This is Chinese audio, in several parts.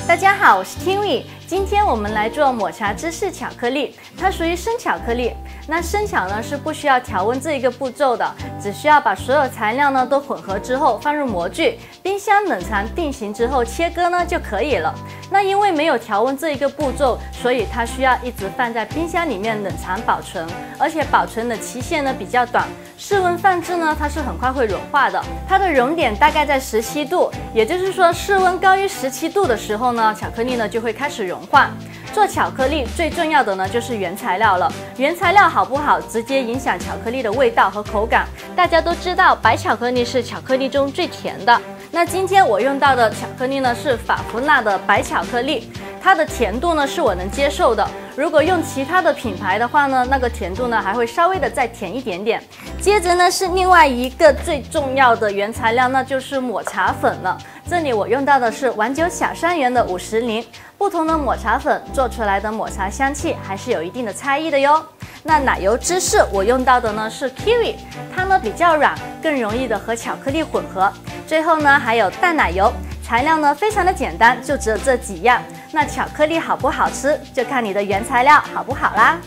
大家好，我是 Kiwi。今天我们来做抹茶芝士巧克力，它属于生巧克力。那生巧呢是不需要调温这一个步骤的，只需要把所有材料呢都混合之后放入模具，冰箱冷藏定型之后切割呢就可以了。那因为没有调温这一个步骤，所以它需要一直放在冰箱里面冷藏保存，而且保存的期限呢比较短。室温放置呢，它是很快会融化的，它的熔点大概在17度，也就是说室温高于17度的时候呢，巧克力呢就会开始融化。做巧克力最重要的呢就是原材料了，原材料好不好，直接影响巧克力的味道和口感。大家都知道，白巧克力是巧克力中最甜的。那今天我用到的巧克力呢是法芙娜的白巧克力，它的甜度呢是我能接受的。如果用其他的品牌的话呢，那个甜度呢还会稍微的再甜一点点。接着呢是另外一个最重要的原材料，那就是抹茶粉了。这里我用到的是晚酒小山园的50厘，不同的抹茶粉做出来的抹茶香气还是有一定的差异的哟。那奶油芝士我用到的呢是 Kiwi， 它呢比较软，更容易的和巧克力混合。最后呢还有淡奶油，材料呢非常的简单，就只有这几样。那巧克力好不好吃，就看你的原材料好不好啦。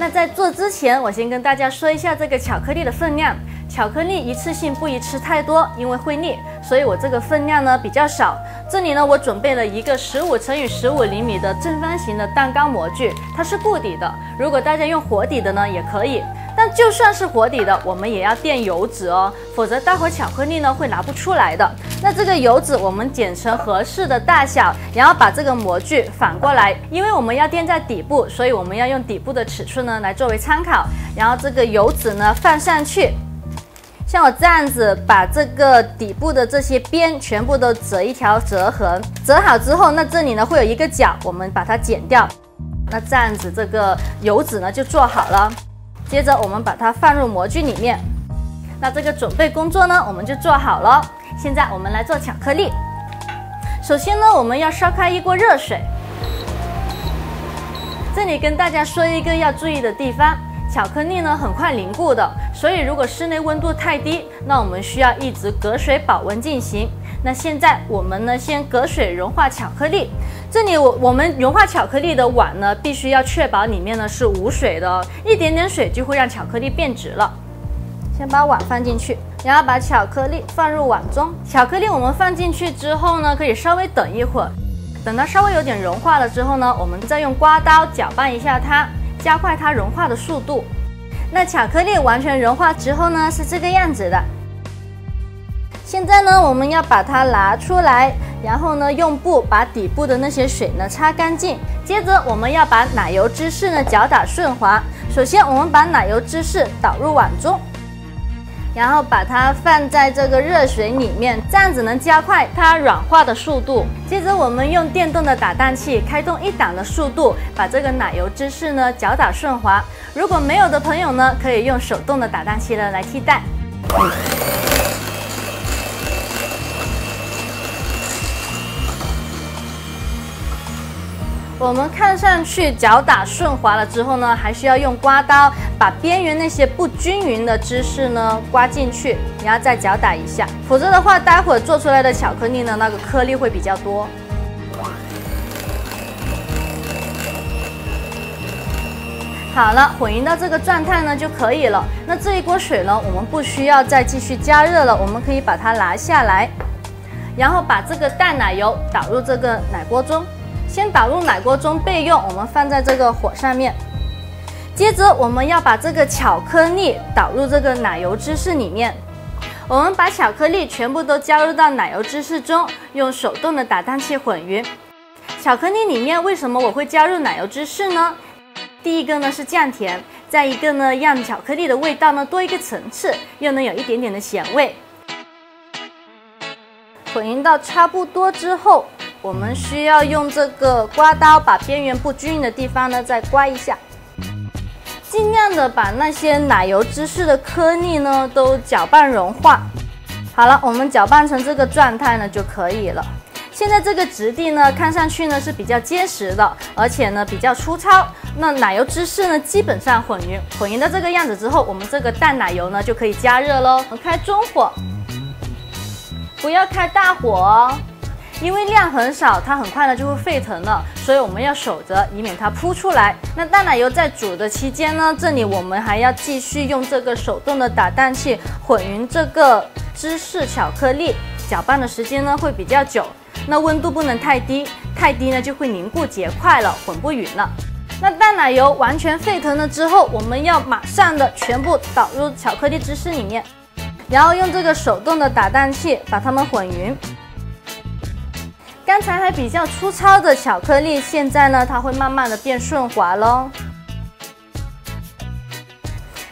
那在做之前，我先跟大家说一下这个巧克力的分量。巧克力一次性不宜吃太多，因为会腻，所以我这个分量呢比较少。这里呢我准备了一个15乘以15厘米的正方形的蛋糕模具，它是固底的。如果大家用活底的呢也可以，但就算是活底的，我们也要垫油纸哦，否则待会儿巧克力呢会拿不出来的。那这个油纸我们剪成合适的大小，然后把这个模具反过来，因为我们要垫在底部，所以我们要用底部的尺寸呢来作为参考。然后这个油纸呢放上去，像我这样子把这个底部的这些边全部都折一条折痕，折好之后，那这里呢会有一个角，我们把它剪掉。那这样子这个油纸呢就做好了。接着我们把它放入模具里面，那这个准备工作呢我们就做好了。现在我们来做巧克力。首先呢我们要烧开一锅热水，这里跟大家说一个要注意的地方，巧克力呢很快凝固的，所以如果室内温度太低，那我们需要一直隔水保温进行。那现在我们呢先隔水融化巧克力。这里我们融化巧克力的碗呢必须要确保里面呢是无水的哦，一点点水就会让巧克力变质了。先把碗放进去，然后把巧克力放入碗中。巧克力我们放进去之后呢，可以稍微等一会儿，等它稍微有点融化了之后呢，我们再用刮刀搅拌一下它，加快它融化的速度。那巧克力完全融化之后呢，是这个样子的。现在呢，我们要把它拿出来，然后呢，用布把底部的那些水呢擦干净。接着我们要把奶油芝士呢搅打顺滑。首先我们把奶油芝士倒入碗中，然后把它放在这个热水里面，这样子能加快它软化的速度。接着我们用电动的打蛋器开动1档的速度，把这个奶油芝士呢搅打顺滑。如果没有的朋友呢，可以用手动的打蛋器呢来替代。我们看上去搅打顺滑了之后呢，还需要用刮刀把边缘那些不均匀的芝士呢刮进去，然后再搅打一下，否则的话，待会儿做出来的巧克力呢，那个颗粒会比较多。好了，混匀到这个状态呢就可以了。那这一锅水呢，我们不需要再继续加热了，我们可以把它拿下来，然后把这个淡奶油倒入这个奶锅中。先倒入奶锅中备用，我们放在这个火上面。接着我们要把这个巧克力倒入这个奶油芝士里面。我们把巧克力全部都加入到奶油芝士中，用手动的打蛋器混匀。巧克力里面为什么我会加入奶油芝士呢？第一个呢是降甜，再一个呢让巧克力的味道呢多一个层次，又能有一点点的咸味。混匀到差不多之后，我们需要用这个刮刀把边缘不均匀的地方呢再刮一下。尽量的把那些奶油芝士的颗粒呢都搅拌融化。好了，我们搅拌成这个状态呢就可以了。现在这个质地呢看上去呢是比较结实的，而且呢比较粗糙。那奶油芝士呢基本上混匀到这个样子之后，我们这个淡奶油呢就可以加热喽。我们开中火，不要开大火哦。因为量很少，它很快呢就会沸腾了，所以我们要守着，以免它扑出来。那淡奶油在煮的期间呢，这里我们还要继续用这个手动的打蛋器混匀这个芝士巧克力，搅拌的时间呢会比较久。那温度不能太低，太低呢就会凝固结块了，混不匀了。那淡奶油完全沸腾了之后，我们要马上的全部倒入巧克力芝士里面，然后用这个手动的打蛋器把它们混匀。刚才还比较粗糙的巧克力，现在呢它会慢慢的变顺滑咯。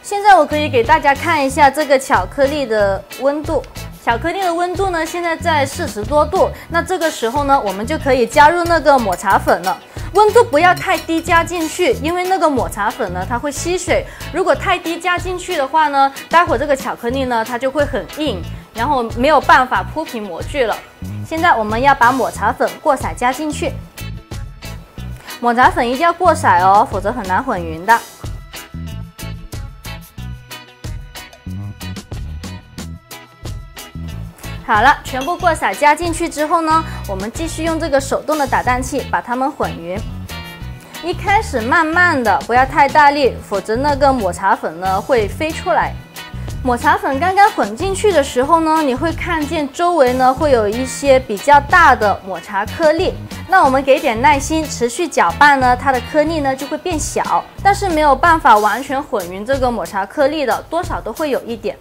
现在我可以给大家看一下这个巧克力的温度。巧克力的温度呢现在在40多度，那这个时候呢我们就可以加入那个抹茶粉了。温度不要太低加进去，因为那个抹茶粉呢它会吸水，如果太低加进去的话呢，待会这个巧克力呢它就会很硬，然后没有办法铺平模具了。现在我们要把抹茶粉过筛加进去，抹茶粉一定要过筛哦，否则很难混匀的。好了，全部过筛加进去之后呢，我们继续用这个手动的打蛋器把它们混匀。一开始慢慢的，不要太大力，否则那个抹茶粉呢会飞出来。抹茶粉刚刚混进去的时候呢，你会看见周围呢会有一些比较大的抹茶颗粒。那我们给点耐心，持续搅拌呢，它的颗粒呢就会变小，但是没有办法完全混匀这个抹茶颗粒的，多少都会有一点。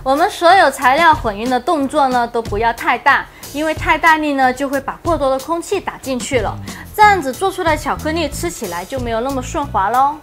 我们所有材料混匀的动作呢都不要太大，因为太大力呢就会把过多的空气打进去了，这样子做出来的巧克力吃起来就没有那么顺滑咯。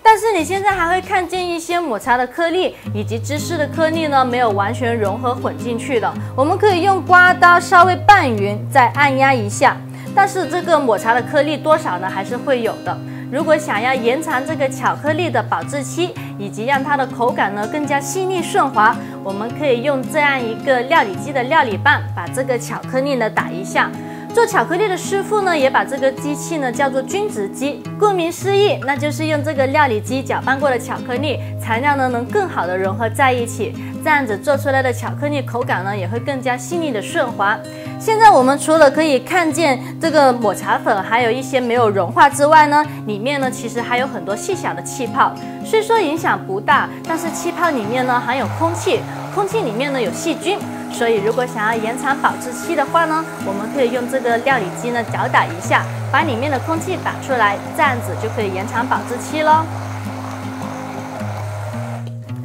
但是你现在还会看见一些抹茶的颗粒以及芝士的颗粒呢没有完全融合混进去的，我们可以用刮刀稍微拌匀，再按压一下，但是这个抹茶的颗粒多少呢还是会有的。如果想要延长这个巧克力的保质期，以及让它的口感呢更加细腻顺滑，我们可以用这样一个料理机的料理棒把这个巧克力呢打一下。做巧克力的师傅呢也把这个机器呢叫做均值机，顾名思义，那就是用这个料理机搅拌过的巧克力，材料呢能更好的融合在一起，这样子做出来的巧克力口感呢也会更加细腻的顺滑。现在我们除了可以看见这个抹茶粉还有一些没有融化之外呢，里面呢其实还有很多细小的气泡，虽说影响不大，但是气泡里面呢含有空气，空气里面呢有细菌，所以如果想要延长保质期的话呢，我们可以用这个料理机呢搅打一下，把里面的空气打出来，这样子就可以延长保质期咯。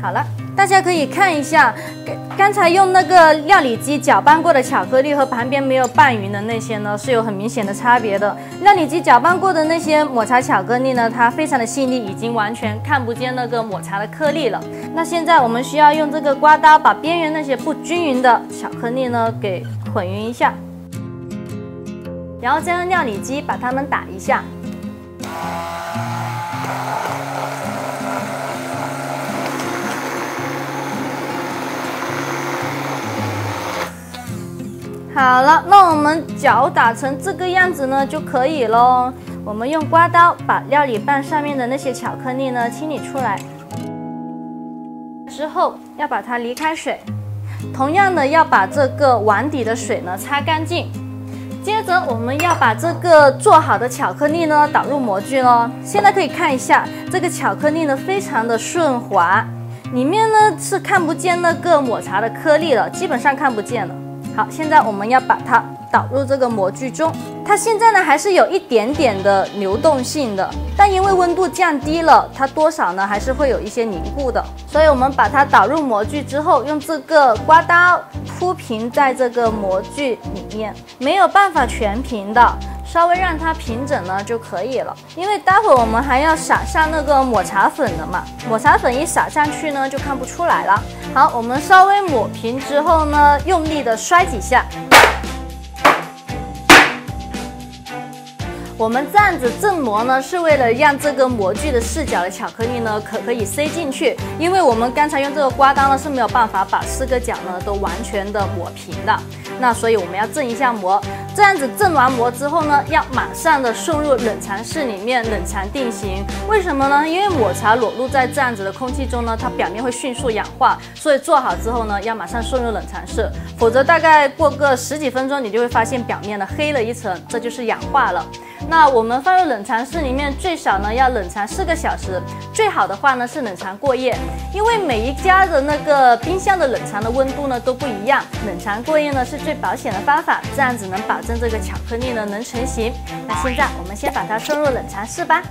好了，大家可以看一下，刚才用那个料理机搅拌过的巧克力和旁边没有拌匀的那些呢是有很明显的差别的。料理机搅拌过的那些抹茶巧克力呢，它非常的细腻，已经完全看不见那个抹茶的颗粒了。那现在我们需要用这个刮刀把边缘那些不均匀的巧克力呢给混匀一下，然后再用料理机把它们打一下。好了，那我们搅打成这个样子呢就可以咯。我们用刮刀把料理棒上面的那些巧克力呢清理出来，之后要把它离开水，同样的要把这个碗底的水呢擦干净。接着我们要把这个做好的巧克力呢倒入模具咯。现在可以看一下，这个巧克力呢非常的顺滑，里面呢是看不见那个抹茶的颗粒了，基本上看不见了。好，现在我们要把它倒入这个模具中。它现在呢还是有一点点的流动性的，但因为温度降低了，它多少呢还是会有一些凝固的。所以我们把它倒入模具之后，用这个刮刀铺平在这个模具里面，没有办法全平的，稍微让它平整呢就可以了。因为待会我们还要撒上那个抹茶粉的嘛，抹茶粉一撒上去呢就看不出来了。好，我们稍微抹平之后呢，用力的摔几下。我们这样子正模呢，是为了让这个模具的四角的巧克力呢可以塞进去，因为我们刚才用这个刮刀呢是没有办法把4个角呢都完全的抹平的，那所以我们要正一下模。这样子正完模之后呢，要马上的送入冷藏室里面冷藏定型。为什么呢？因为抹茶裸露在这样子的空气中呢，它表面会迅速氧化，所以做好之后呢，要马上送入冷藏室，否则大概过个10几分钟，你就会发现表面呢黑了一层，这就是氧化了。那我们放入冷藏室里面，最少呢要冷藏4个小时，最好的话呢是冷藏过夜，因为每一家的那个冰箱的冷藏的温度呢都不一样，冷藏过夜呢是最保险的方法，这样子能保证这个巧克力呢能成型。那现在我们先把它送入冷藏室吧。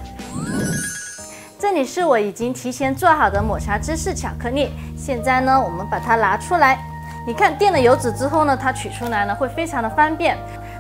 这里是我已经提前做好的抹茶芝士巧克力，现在呢我们把它拿出来，你看垫了油纸之后呢，它取出来呢会非常的方便。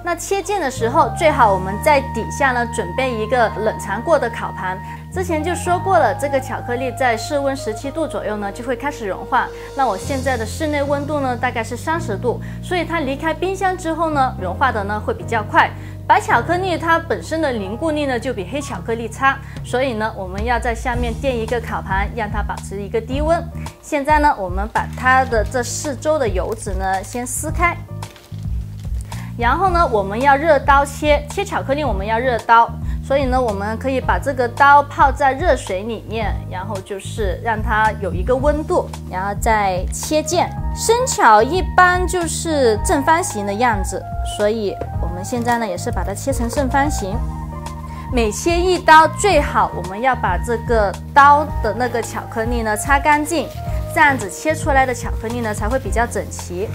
那切件的时候，最好我们在底下呢准备一个冷藏过的烤盘。之前就说过了，这个巧克力在室温17度左右呢就会开始融化。那我现在的室内温度呢大概是30度，所以它离开冰箱之后呢，融化的呢会比较快。白巧克力它本身的凝固力呢就比黑巧克力差，所以呢我们要在下面垫一个烤盘，让它保持一个低温。现在呢我们把它的这4周的油脂呢先撕开。然后呢，我们要热刀切巧克力，我们要热刀，所以呢，我们可以把这个刀泡在热水里面，然后就是让它有一个温度，然后再切件。生巧一般就是正方形的样子，所以我们现在呢也是把它切成正方形。每切1刀，最好我们要把这个刀的那个巧克力呢擦干净，这样子切出来的巧克力呢才会比较整齐。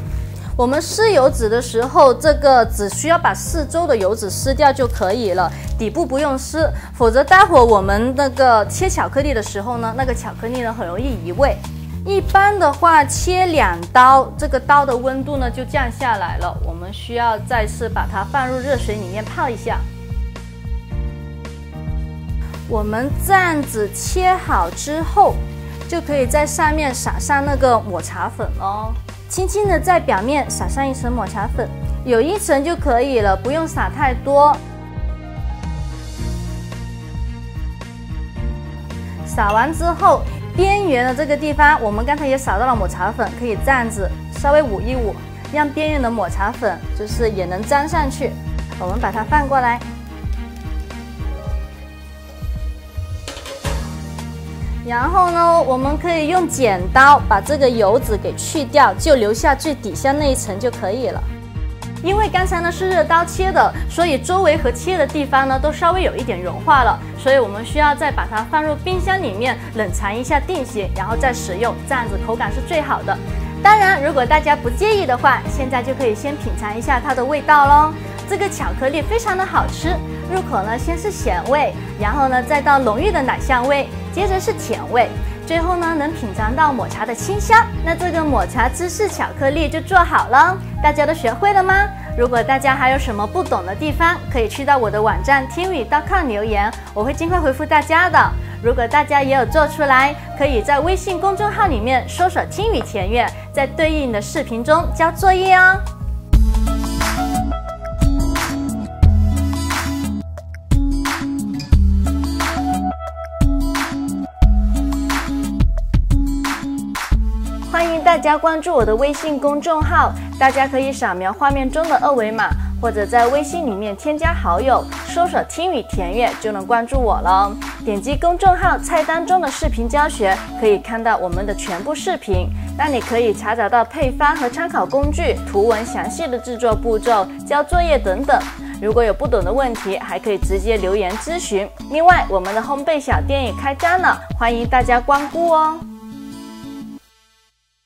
我们撕油纸的时候，这个只需要把4周的油纸撕掉就可以了，底部不用撕，否则待会儿我们那个切巧克力的时候呢，那个巧克力呢很容易移位。一般的话，切2刀，这个刀的温度呢就降下来了，我们需要再次把它放入热水里面泡一下。我们这样子切好之后，就可以在上面撒上那个抹茶粉哦。轻轻的在表面撒上一层抹茶粉，有1层就可以了，不用撒太多。撒完之后，边缘的这个地方，我们刚才也撒到了抹茶粉，可以这样子稍微捂一捂，让边缘的抹茶粉就是也能粘上去。我们把它放过来。然后呢，我们可以用剪刀把这个油脂给去掉，就留下最底下那一层就可以了。因为刚才呢是热刀切的，所以周围和切的地方呢都稍微有一点融化了，所以我们需要再把它放入冰箱里面冷藏一下定型，然后再食用，这样子口感是最好的。当然，如果大家不介意的话，现在就可以先品尝一下它的味道咯。这个巧克力非常的好吃，入口呢先是咸味，然后呢再到浓郁的奶香味，接着是甜味，最后呢能品尝到抹茶的清香。那这个抹茶芝士巧克力就做好了，大家都学会了吗？如果大家还有什么不懂的地方，可以去到我的网站tinwi.com 留言，我会尽快回复大家的。如果大家也有做出来，可以在微信公众号里面搜索听语田悦，在对应的视频中交作业哦。欢迎大家关注我的微信公众号，大家可以扫描画面中的2维码，或者在微信里面添加好友，搜索听语田悦就能关注我了。点击公众号菜单中的视频教学，可以看到我们的全部视频，那你可以查找到配方和参考工具、图文详细的制作步骤、交作业等等。如果有不懂的问题，还可以直接留言咨询。另外，我们的烘焙小店也开张了，欢迎大家光顾哦。